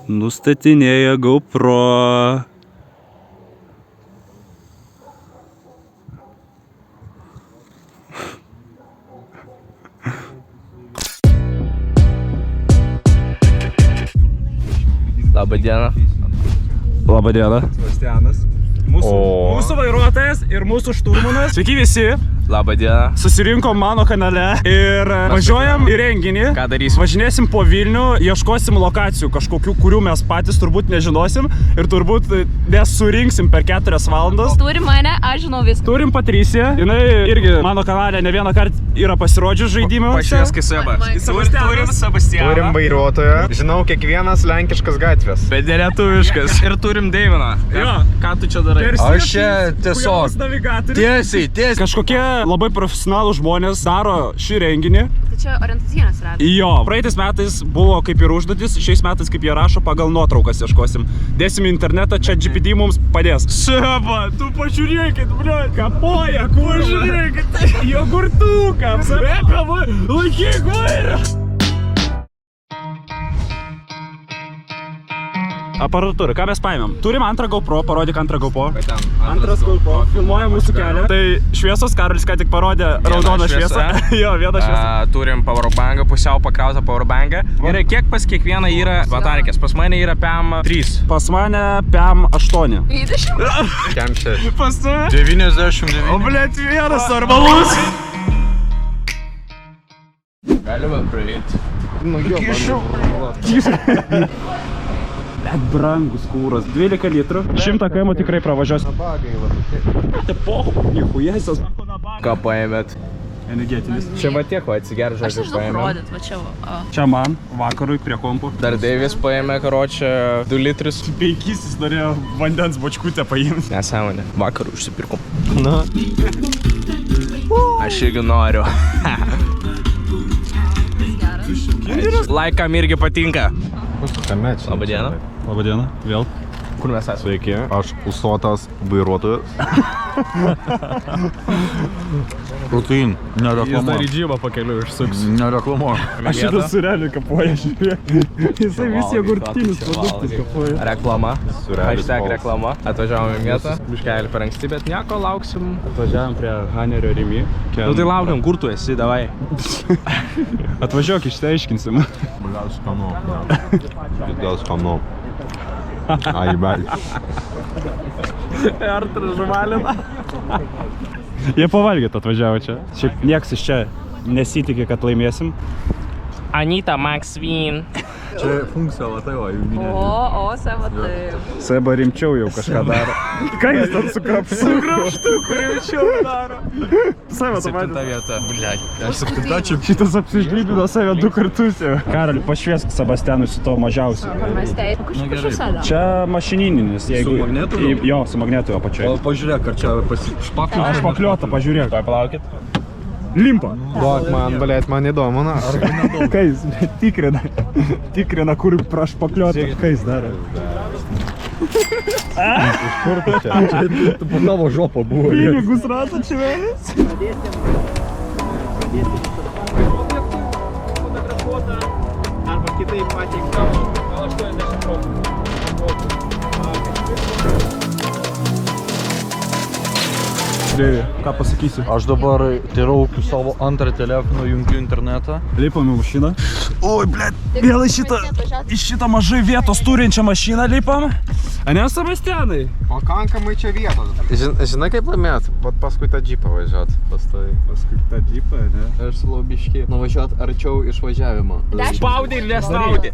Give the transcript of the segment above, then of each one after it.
Nustatinėja GoPro. Labą dieną. Labą dieną. Sebastianas. Mūsų vairuotojas ir mūsų šturmanas. Sveiki visi. Labą dieną. Susirinkom mano kanale ir važiuojam į renginį. Ką darysim? Važinėsim po Vilnių, ieškosim lokacijų kažkokių, kurių mes patys turbūt nežinosim ir turbūt nesurinksim per 4 valandas. Turim mane, aš žinau viską. Turim Patriciją, jinai irgi mano kanale ne vieną kartą yra pasirodžius žaidimuose. Pašvieskai Seba. Turim Sebastianą. Turim vairuotoją. Žinau kiekvienas lenkiškas gatvės. Bet nelietuviškas. Ir turim Deiviną. Jo. Ką tu čia darai? Aš čia tiesiog Tiesiai. Kažkokie labai profesionalų žmonės daro šį renginį. Tai čia orientacinės rado. Jo, praeitais metais buvo kaip ir užduotis, šiais metais kaip jie rašo pagal nuotraukas ieškosim. Dėsim į internetą, čia GPT mums padės. Seba, tu pažiūrėkit, bro, kapoja, kur žiūrėkit, jogurtuką, apsarėpia, laikyk vairą. Aparatūra, ką mes paėmėm? Turim antrą GoPro, parodyk antrą GoPro. Antras GoPro, filmuoja mūsų kelią. Tai šviesos, Karolis ką tik parodė raudoną šviesą. Jo, vieną šviesą. Turim powerbanką, pusiau pakrautą powerbanką. Ir kiek pas kiekvieną yra batarkės? Pas mane yra PAM 3. Pas mane PAM 8. 20. Kiam 6. Pas tu? 99. O, blėt, vienas normalus. Galima praeiti. Nu, jo, Bet brangus kūras, 12 litrų. 100 km tikrai pravažiuos. Tai pohu, nichujėsios. Ką paėmėt? Energetinis. Čia va tiek, va atsigerų Aš žodžiu nežinau paėmėm. parodyt, va čia va. Čia man, vakarui prie kompo. Dar Deivis paėmė, karočią, 2 litrus. 5 jis norėjo vandens bočkutę paimti. Nesąmonė. Vakarų užsipirkom. Na. Aš irgi noriu. Laikam irgi patinka. Kame čia? Labą dieną. Labą dieną, vėl. Kur mes esame? Sveiki, aš ūsuotas vairuotojas. Protein, nereklamuoju. džybą pakeliu išsuks. Nereklamuoju. Aš šitą surelį kapoja, žiūrėk. Jisai visi jogurtinius produktus kapoja. Reklama. Surelis Hashtag balsas. reklama. Atvažiavom į vietą. Biškelį per anksti, bet nieko, lauksim. Atvažiavom prie Hanerio Rimi. Nu tai laukiam, kur tu esi, davai. Atvažiuok, išsiaiškinsim. Gal skanu. Ai, bel. Artras žuvalina. Jie pavalgėt atvažiavo čia. Šiaip nieks iš čia nesitikė, kad laimėsim. Anita Maxvin. Čia funkcija latai, o jų minė. O, Seba, tai. Seba rimčiau jau kažką daro. Ką jis ten su krapštu? Su krapštu, kur rimčiau daro. Seba, tu matė. 7 vieta. Bliaď. Aš 7 Šitas apsižlybino save 2 kartus jau. Karoli, pašviesk Sebastianui su to mažiausiu. Mes tai. Kažkaip šusada. Čia mašinininis, jeigu... Su magnetu? Jo, su magnetu apačioje. Pažiūrėk, ar čia špakliu. Aš pakliuotą, pažiūrėk. Tuoj palaukit. Limpa. Duok man, blėt, man įdomu, na. Kai jis tikrina. Tikrina, kur prašpakliuotą. Kai jis daro. Kur tu čia? Čia po tavo žopo buvo. Pinigus rata čia vėlis. Arba kitaip pateiktam. Gal 80 procentų. Ką pasakysiu? Aš dabar traukiu savo antrą telefoną, jungiu internetą. Lipam į mašiną. Oi, blėt, vėl į šitą mažai vietos turinčią mašiną lipam. Ane, Sebastianai? Pakankamai čia vietos. Žinai kaip laimėt? Vat paskui tą džipą važiuot. Paskui tą džipą, ne? Aš siūlau biškį nuvažiuot arčiau išvažiavimo. Spaudai ir nesnaudai.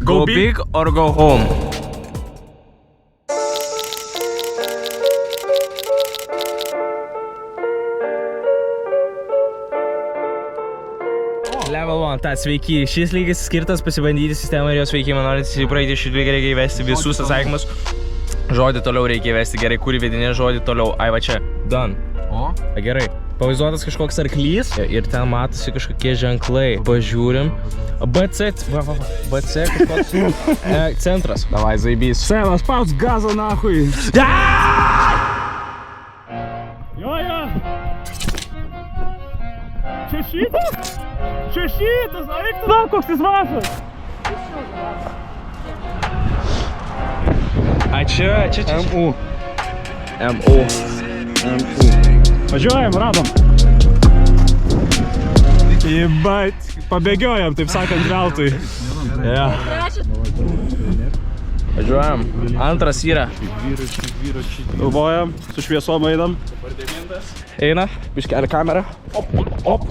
Go big or go home. Level 1, sveiki. Šis lygis skirtas pasibandyti sistemą ir jos veikimą. Norint praeiti šį lygį reikia įvesti visus atsakymus. Žodį toliau reikia įvesti gerai, kurį vedinė žodį toliau. Ai, va čia. Done. O? Gerai. Pavaizduotas kažkoks arklys ir ten matosi kažkokie ženklai. Pažiūrim. BC kažkoks centras. Davai, zaibys. Sebas, pauts gazą nahui. Jo. Čia šitas? Čia šitas, eik tu, koks jis važas. A čia. MU. MO. Važiuojam, radom. Jebait, pabėgiojam, taip sakant, veltui. Ja. Važiuojam. Antras yra. Galvojam, su šviesom einam. Eina, biškelį kamerą. Op.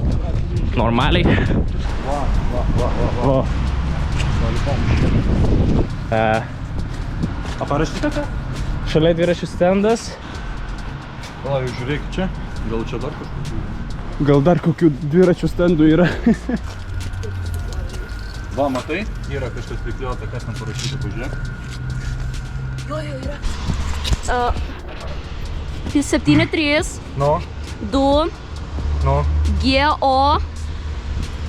Normaliai. O, Parašyta ką? Šalia dviračių stendas. o, žiūrėk čia. Gal čia dar kažkokių? Gal dar kokių dviračių stendų yra. Va, matai, yra kažkas prikliuota, kas ten parašyta, pažiūrėk. Tai 7-3. No. 2. No. G-O.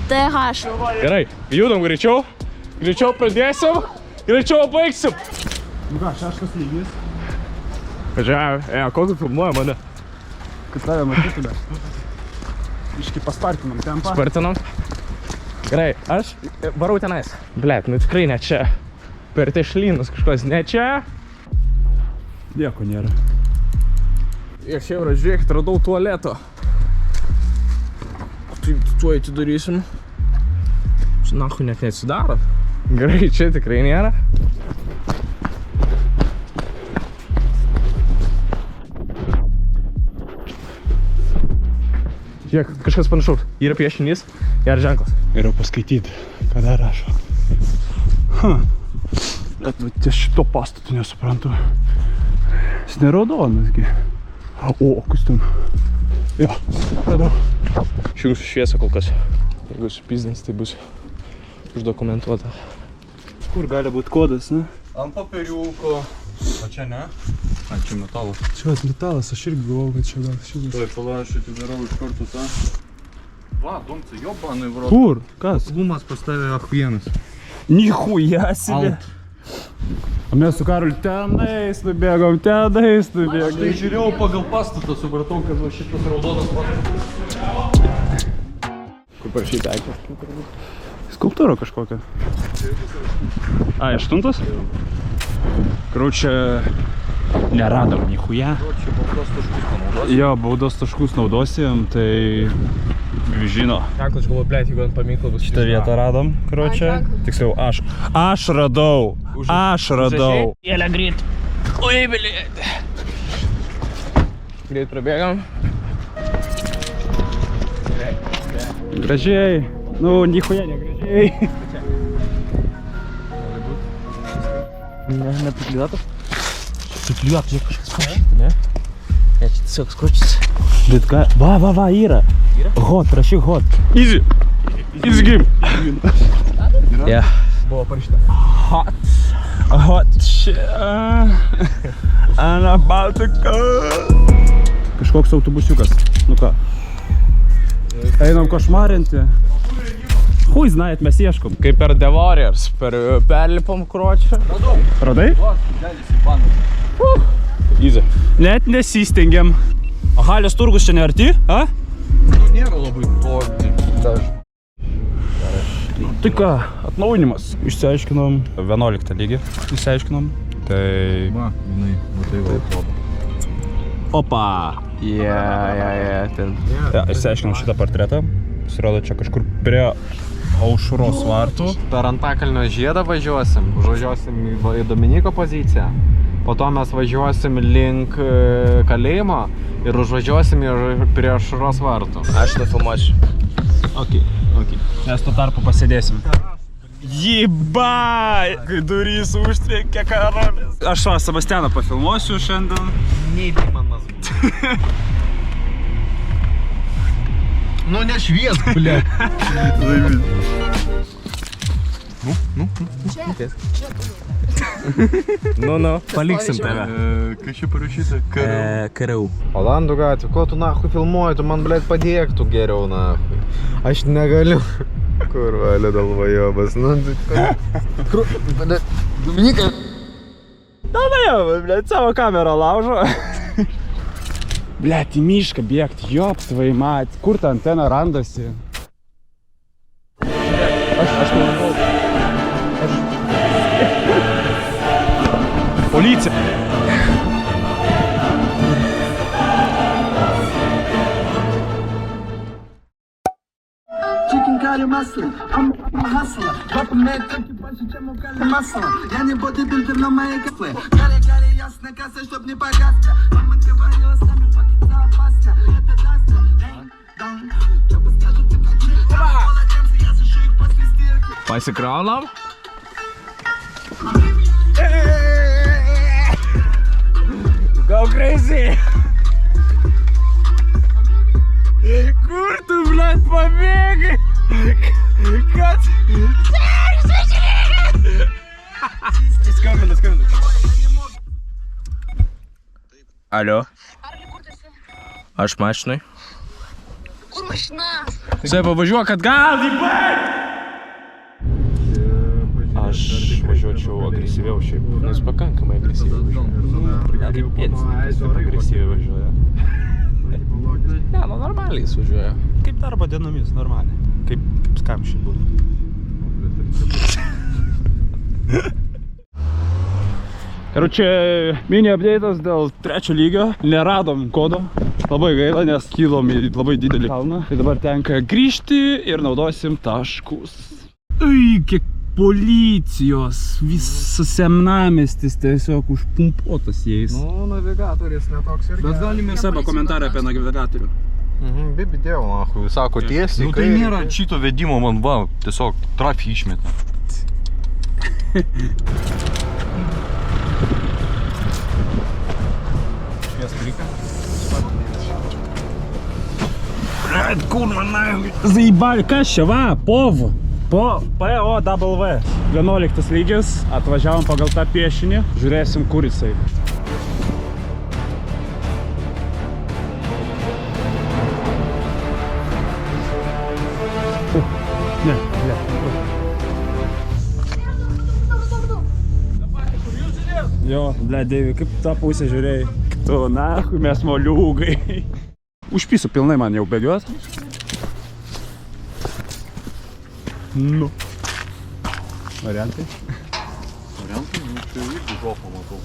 TH. Gerai, judam greičiau. Greičiau pradėsim. Greičiau baigsim. Nu ką, 6 lygis. Važiavim, ko tu filmuoja mane? Kad tave matytume. Iški paspartinam tempą. Spartinam. Gerai, aš varau tenais. Blet, nu tikrai ne čia. Per tešlynus kažkas, ne čia. Nieko nėra. Ir čia jau, žiūrėkit, radau tualeto. Tai tuo atidarysim. Čia nahu net neatsidaro. Gerai, čia tikrai nėra. Žiūrėk, kažkas panašaus. Yra piešinys, geras ženklas. Geriau paskaityti, ką dar rašo. Bet ties šito pastato nesuprantu. Jis neraudonas. O, kas ten? Jo, radau. Šiaus šviesa kol kas. Jeigu supizdins, tai bus uždokumentuota. Kur gali būti kodas, ne? Ant popieriuko. O čia ne? A, čia metalas. Čia metalas, aš irgi galvojau, kad čia gal šitas. Tuoj, palašai, atidarau iš karto tą. Va, dumci, jobanai, vrot. Kur? Kas? Gumas pastavė Ahvienas. Nichuja себе. O mes su Karoliu tenais nubėgom, tenais Tai nubėgom. žiūrėjau pagal pastatą, supratau, kad va šitas raudonas pastatas. Kur parašyta aikė? Skulptūra kažkokia. A, 8? Koraučia, neradom nichuja. Čia baudos taškus panaudos. Jo, baudos taškus naudosim, tai žino. Ženklas, aš galvoju, blėt, jeigu ant paminklo bus Šitą vietą radom, koraučia. Tiksliau, aš radau. Aš radau. Jėlė greit. Oi, blėt. Greit prabėgam. Gražiai. Nu, nichuja negražiai. Neprikliuotas? Prikliuotas, žiūrėk, kažkas parašyta, ne? Ne, čia tiesiog skručias. Bet ką? Va, yra. Hot, rašyk hot. Easy. Easy game. Yeah. Buvo parašyta. Hot shit. I'm about to go. Kažkoks autobusiukas. Nu ką? Einam košmarinti. Hui, znait, mes ieškom. Kaip per The Warriors, perlipom kročią. Radai? Delis į bandą. Easy. Net nesistengiam. O Halės turgus čia nearti, a? Nu, nėra labai toli. Tai ką, atnaujinimas. Išsiaiškinom 11 lygį. Išsiaiškinom. Tai... Va, jinai, matai, va, atrodo. Opa! Ten. Ja, išsiaiškinom šitą portretą. Pasirodo čia kažkur prie Aušros vartų. Per Antakalnio žiedą važiuosim. Užvažiuosim į Dominiko poziciją. Po to mes važiuosim link kalėjimo ir užvažiuosim prie Aušros vartų. Aš nufilmuosiu. Ok. Mes tuo tarpu pasėdėsim. Jibai! Kai durys užtrenkė Karolis. Aš va, Sebastianą pafilmuosiu šiandien. Neįdymanas buvo. Nu, nešviesk, ble. Nu, paliksim tave. Kai čia parašyta, Kariau. Olandų gatvė, ko tu nahui filmuoji, tu man, blėt, padėk tu geriau nahui. Aš negaliu. Kurvalė dalvajobas, nu, tai... Dominika. Tada jau, blėt, savo kamerą laužo. Blėt, į mišką bėgti, jops, tvai mat. Kur ta antena randasi? Aš nežinau. Policija! hustler. I'm a hustler. Drop a man, take you punch, чем укали масло. Я не бодибилдер, но мои кафе. Гарри, ясно, касса, чтоб не погасться. Мама говорила, с нами пока опасно. Это даст. Что бы скажут, ты как не полотенце, я сушу их после стирки. Pasikraunam. Go crazy! Kur tu, blėt, pabėgai? Kad? Skambina. Alio. Aš mašinai. Kur mašina? Sai, pavažiuok atgal, įbaig! Aš važiuočiau agresyviau šiaip. Jis pakankamai agresyviai važiuoja. Kaip pėdininkas taip agresyviai važiuoja. Ne, nu normaliai jis važiuoja. Kaip darbo dienomis, normaliai. Kaip skamšiai būtų. Karučią, mini update'as dėl 3 lygio. Neradom kodo. Labai gaila, nes kilom į labai didelį kalną. Tai dabar tenka grįžti ir naudosim taškus. Ui, kiek policijos. Visas senamiestis tiesiog užpumpuotas jais. Nu, navigatorius netoks ir Bet galime ir savo komentarą apie navigatorių. Bibi dėl, nahui, sako tiesiai. Nu tai nėra šito vedimo, man va, tiesiog trafį išmeta. Блядь, kurva, nahui. Zaibali, kas čia, va, POV. POW. 11 lygis. Atvažiavom pagal tą piešinį. Žiūrėsim, kur jisai. Ne. Jo, ble, Deivi, kaip tą pusę žiūrėjai? Tu, nahui, mes moliūgai. Užpysiu pilnai man jau bėgiuot. Nu. Variantai? Variantai, nu čia irgi žopą matau.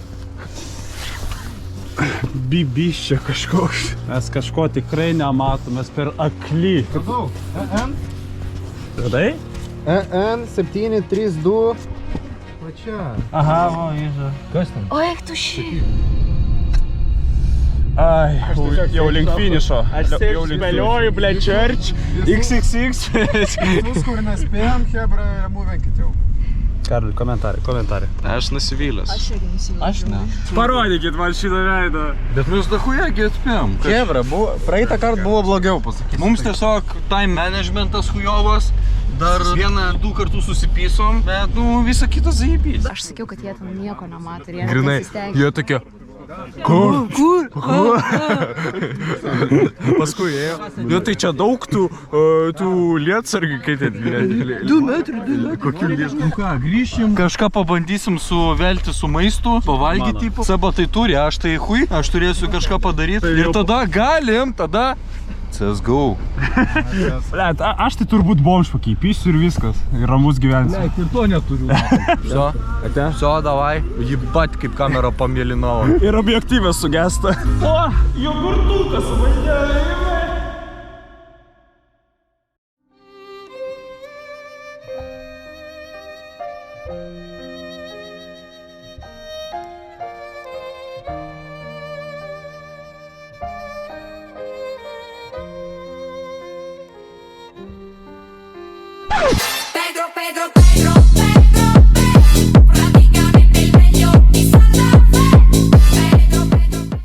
Bibys čia kažkoks. Mes kažko tikrai nematom, mes per akli. Radau, EN. Radai? EN 732. Va čia. Aha, va, įža. Kas ten? O, eik tu šį. Ai, jau link finišo. Aš spėlioju, ble, Church, XXX. Mus, kur nespėjom, hebra, mūvenkit jau. Karli, komentarė. Aš nusivylęs. Aš ne. Parodykit man šitą veidą. Bet mes dahujagi atspėjom. Hebra, praeitą kartą buvo blogiau, pasakysiu. Mums tiesiog time managementas hujovas. Dar 1-2 kartus susipysom, bet nu visą kitą zaibys. Aš sakiau, kad jie ten nieko nemato ir jie Grinai, nesistengė. jie tokie. Kur? Paskui ėjo. Nu tai čia daug tų lietsargių, kai ten. 2 metrų. Kokių lietsargių? Nu ką, grįšim. Kažką pabandysim suvelti su maistu, pavalgyti. Seba tai turi, aš tai hui, aš turėsiu kažką padaryti. Ir tada galim, CSGO. Blet, aš tai turbūt bomžpakį, įpysiu ir viskas. Ir ramus gyvensiu. Blet, ir to neturiu. Все, давай. Ебать, kaip kamera pamėlinavo. Ir objektyvės sugesta. O, jogurtukas važiavime.